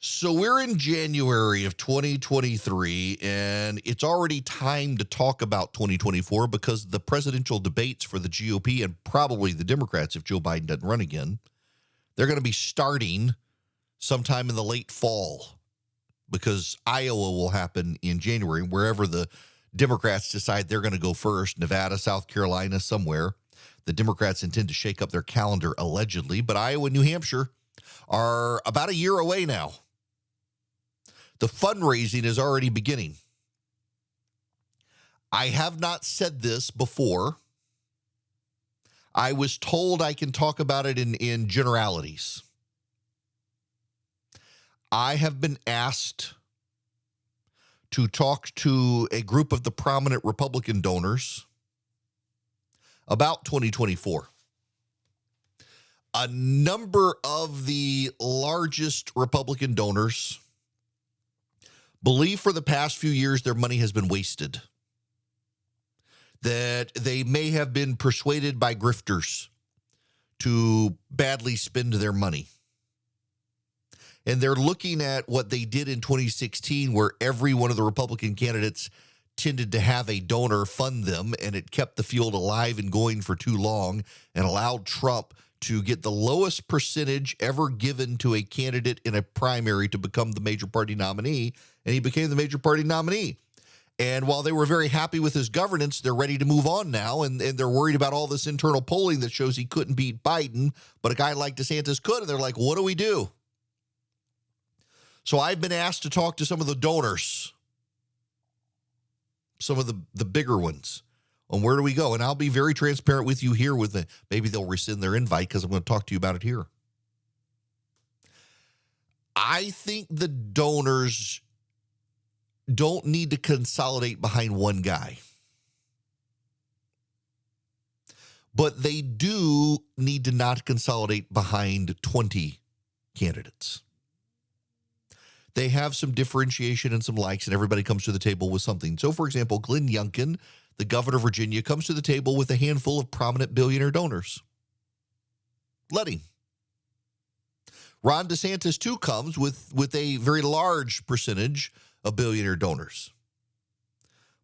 So we're in January of 2023, and it's already time to talk about 2024 because the presidential debates for the GOP and probably the Democrats, if Joe Biden doesn't run again, they're going to be starting sometime in the late fall because Iowa will happen in January, wherever the Democrats decide they're going to go first, Nevada, South Carolina, somewhere. The Democrats intend to shake up their calendar allegedly, but Iowa and New Hampshire are about a year away now. The fundraising is already beginning. I have not said this before. I was told I can talk about it in generalities. I have been asked to talk to a group of the prominent Republican donors about 2024. A number of the largest Republican donors believe for the past few years their money has been wasted, that they may have been persuaded by grifters to badly spend their money. And they're looking at what they did in 2016, where every one of the Republican candidates tended to have a donor fund them, and it kept the field alive and going for too long and allowed Trump to get the lowest percentage ever given to a candidate in a primary to become the major party nominee, and he became the major party nominee. And while they were very happy with his governance, they're ready to move on now, and they're worried about all this internal polling that shows he couldn't beat Biden, but a guy like DeSantis could, and they're like, what do we do? So I've been asked to talk to some of the donors, some of the bigger ones, on where do we go? And I'll be very transparent with you here maybe they'll rescind their invite because I'm going to talk to you about it here. I think the donors don't need to consolidate behind one guy, but they do need to not consolidate behind 20 candidates. They have some differentiation and some likes, and everybody comes to the table with something. So, for example, Glenn Youngkin, the governor of Virginia, comes to the table with a handful of prominent billionaire donors. Let him. Ron DeSantis, too, comes with a very large percentage of billionaire donors.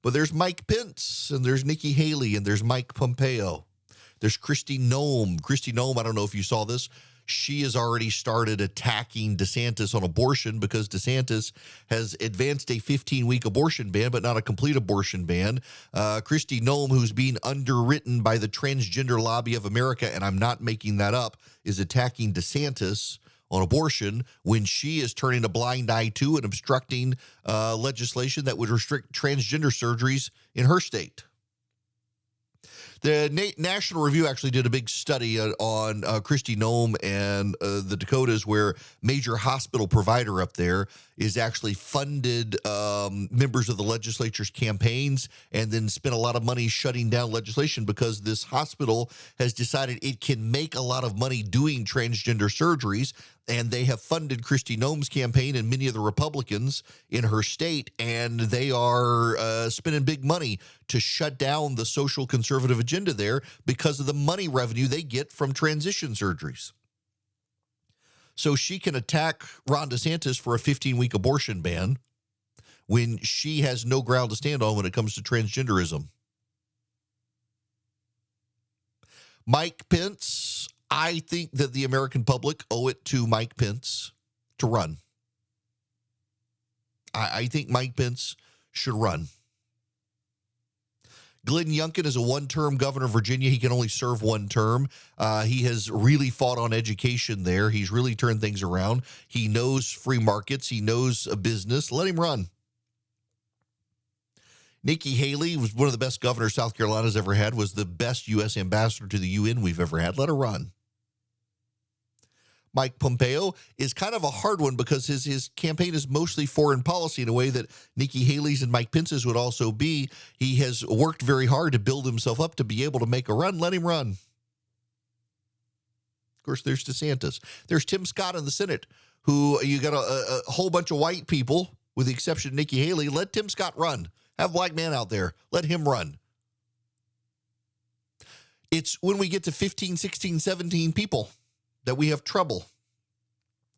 But there's Mike Pence, and there's Nikki Haley, and there's Mike Pompeo. There's Kristi Noem. Kristi Noem, I don't know if you saw this. She has already started attacking DeSantis on abortion because DeSantis has advanced a 15-week abortion ban, but not a complete abortion ban. Kristi Noem, who's being underwritten by the transgender lobby of America, and I'm not making that up, is attacking DeSantis on abortion when she is turning a blind eye to and obstructing legislation that would restrict transgender surgeries in her state. The National Review actually did a big study on Kristi Noem and the Dakotas, where major hospital provider up there is actually funded members of the legislature's campaigns and then spent a lot of money shutting down legislation because this hospital has decided it can make a lot of money doing transgender surgeries. And they have funded Kristi Noem's campaign and many of the Republicans in her state, and they are spending big money to shut down the social conservative agenda there because of the money revenue they get from transition surgeries. So she can attack Ron DeSantis for a 15-week abortion ban when she has no ground to stand on when it comes to transgenderism. Mike Pence, I think that the American public owe it to Mike Pence to run. I think Mike Pence should run. Glenn Youngkin is a one-term governor of Virginia. He can only serve one term. He has really fought on education there. He's really turned things around. He knows free markets. He knows a business. Let him run. Nikki Haley was one of the best governors South Carolina's ever had, was the best U.S. ambassador to the UN we've ever had. Let her run. Mike Pompeo is kind of a hard one because his campaign is mostly foreign policy in a way that Nikki Haley's and Mike Pence's would also be. He has worked very hard to build himself up to be able to make a run. Let him run. Of course, there's DeSantis. There's Tim Scott in the Senate, who you got a whole bunch of white people, with the exception of Nikki Haley. Let Tim Scott run. Have a black man out there. Let him run. It's when we get to 15, 16, 17 people that we have trouble.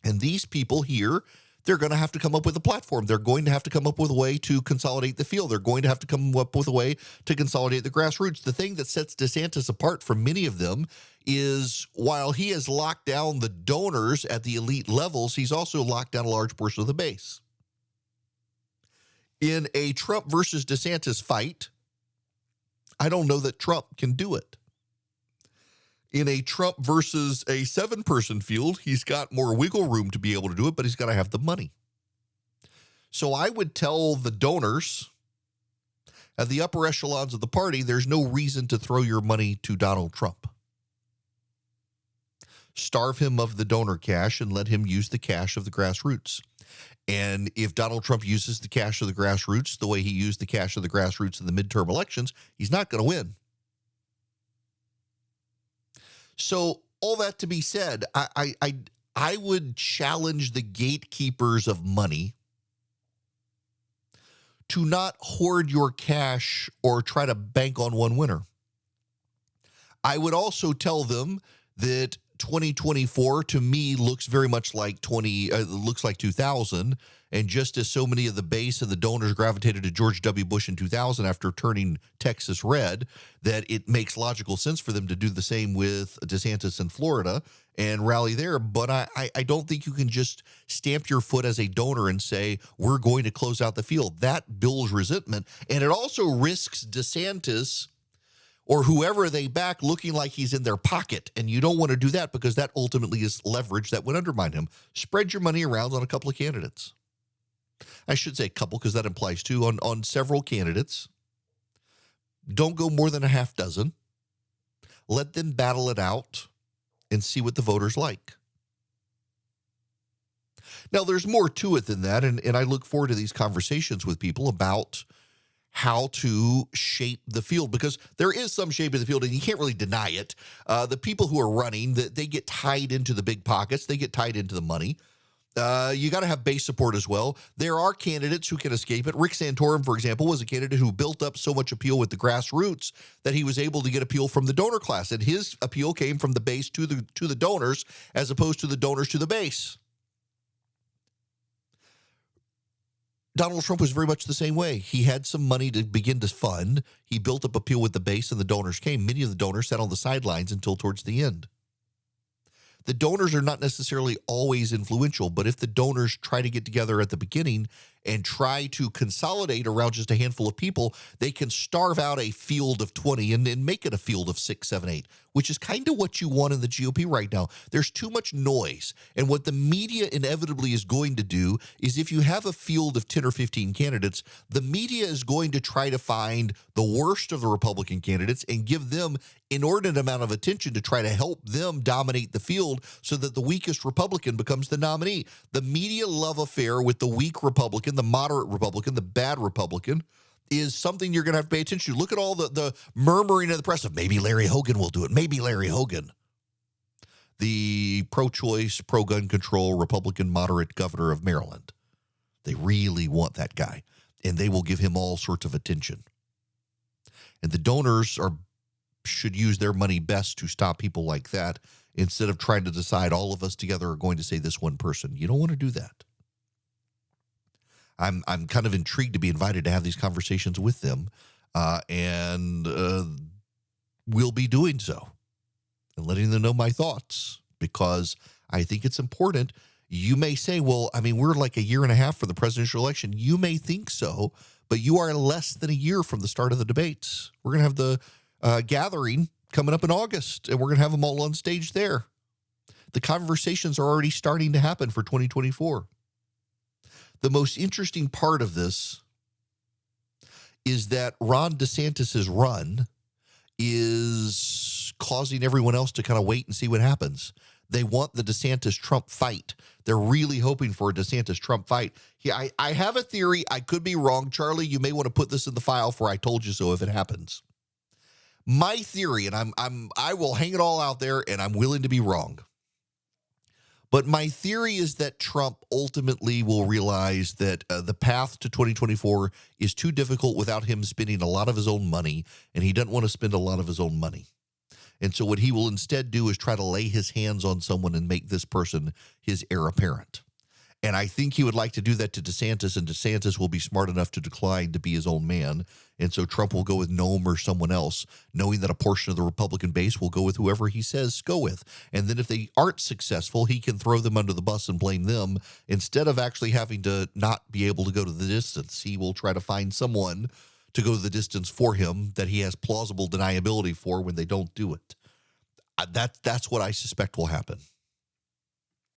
And these people here, they're going to have to come up with a platform. They're going to have to come up with a way to consolidate the field. They're going to have to come up with a way to consolidate the grassroots. The thing that sets DeSantis apart from many of them is while he has locked down the donors at the elite levels, he's also locked down a large portion of the base. In a Trump versus DeSantis fight, I don't know that Trump can do it. In a Trump versus a 7-person field, he's got more wiggle room to be able to do it, but he's got to have the money. So I would tell the donors at the upper echelons of the party, there's no reason to throw your money to Donald Trump. Starve him of the donor cash and let him use the cash of the grassroots. And if Donald Trump uses the cash of the grassroots the way he used the cash of the grassroots in the midterm elections, he's not going to win. So all that to be said, I would challenge the gatekeepers of money to not hoard your cash or try to bank on one winner. I would also tell them that 2024 to me looks very much like 2000, and just as so many of the base and the donors gravitated to George W. Bush in 2000 after turning Texas red, that it makes logical sense for them to do the same with DeSantis in Florida and rally there. But I don't think you can just stamp your foot as a donor and say, we're going to close out the field. That builds resentment, and it also risks DeSantis or whoever they back looking like he's in their pocket. And you don't want to do that because that ultimately is leverage that would undermine him. Spread your money around on a couple of candidates. I should say a couple because that implies two, on several candidates. Don't go more than a half dozen. Let them battle it out and see what the voters like. Now, there's more to it than that, and I look forward to these conversations with people about how to shape the field, because there is some shape of the field, and you can't really deny it. The people who are running, they get tied into the big pockets. They get tied into the money. You got to have base support as well. There are candidates who can escape it. Rick Santorum, for example, was a candidate who built up so much appeal with the grassroots that he was able to get appeal from the donor class, and his appeal came from the base to the donors as opposed to the donors to the base. Donald Trump was very much the same way. He had some money to begin to fund. He built up appeal with the base, and the donors came. Many of the donors sat on the sidelines until towards the end. The donors are not necessarily always influential, but if the donors try to get together at the beginning and try to consolidate around just a handful of people, they can starve out a field of 20 and make it a field of 6, 7, 8, which is kind of what you want in the GOP right now. There's too much noise. And what the media inevitably is going to do is if you have a field of 10 or 15 candidates, the media is going to try to find the worst of the Republican candidates and give them inordinate amount of attention to try to help them dominate the field so that the weakest Republican becomes the nominee. The media love affair with the weak Republican, the moderate Republican, the bad Republican is something you're going to have to pay attention to. Look at all the murmuring in the press of maybe Larry Hogan will do it. Maybe Larry Hogan, the pro-choice, pro-gun control Republican moderate governor of Maryland. They really want that guy, and they will give him all sorts of attention. And the donors should use their money best to stop people like that instead of trying to decide all of us together are going to say this one person. You don't want to do that. I'm kind of intrigued to be invited to have these conversations with them, and we'll be doing so and letting them know my thoughts because I think it's important. You may say, well, I mean, we're like a year and a half for the presidential election. You may think so, but you are less than a year from the start of the debates. We're going to have the gathering coming up in August, and we're going to have them all on stage there. The conversations are already starting to happen for 2024. The most interesting part of this is that Ron DeSantis's run is causing everyone else to kind of wait and see what happens. They want the DeSantis-Trump fight. They're really hoping for a DeSantis-Trump fight. Yeah, I have a theory. I could be wrong. Charlie, you may want to put this in the file for I told you so if it happens. My theory, and I will hang it all out there, and I'm willing to be wrong. But my theory is that Trump ultimately will realize that the path to 2024 is too difficult without him spending a lot of his own money, and he doesn't want to spend a lot of his own money. And so what he will instead do is try to lay his hands on someone and make this person his heir apparent. And I think he would like to do that to DeSantis, and DeSantis will be smart enough to decline to be his own man. And so Trump will go with Noem or someone else, knowing that a portion of the Republican base will go with whoever he says go with. And then if they aren't successful, he can throw them under the bus and blame them instead of actually having to not be able to go to the distance. He will try to find someone to go the distance for him that he has plausible deniability for when they don't do it. That's what I suspect will happen.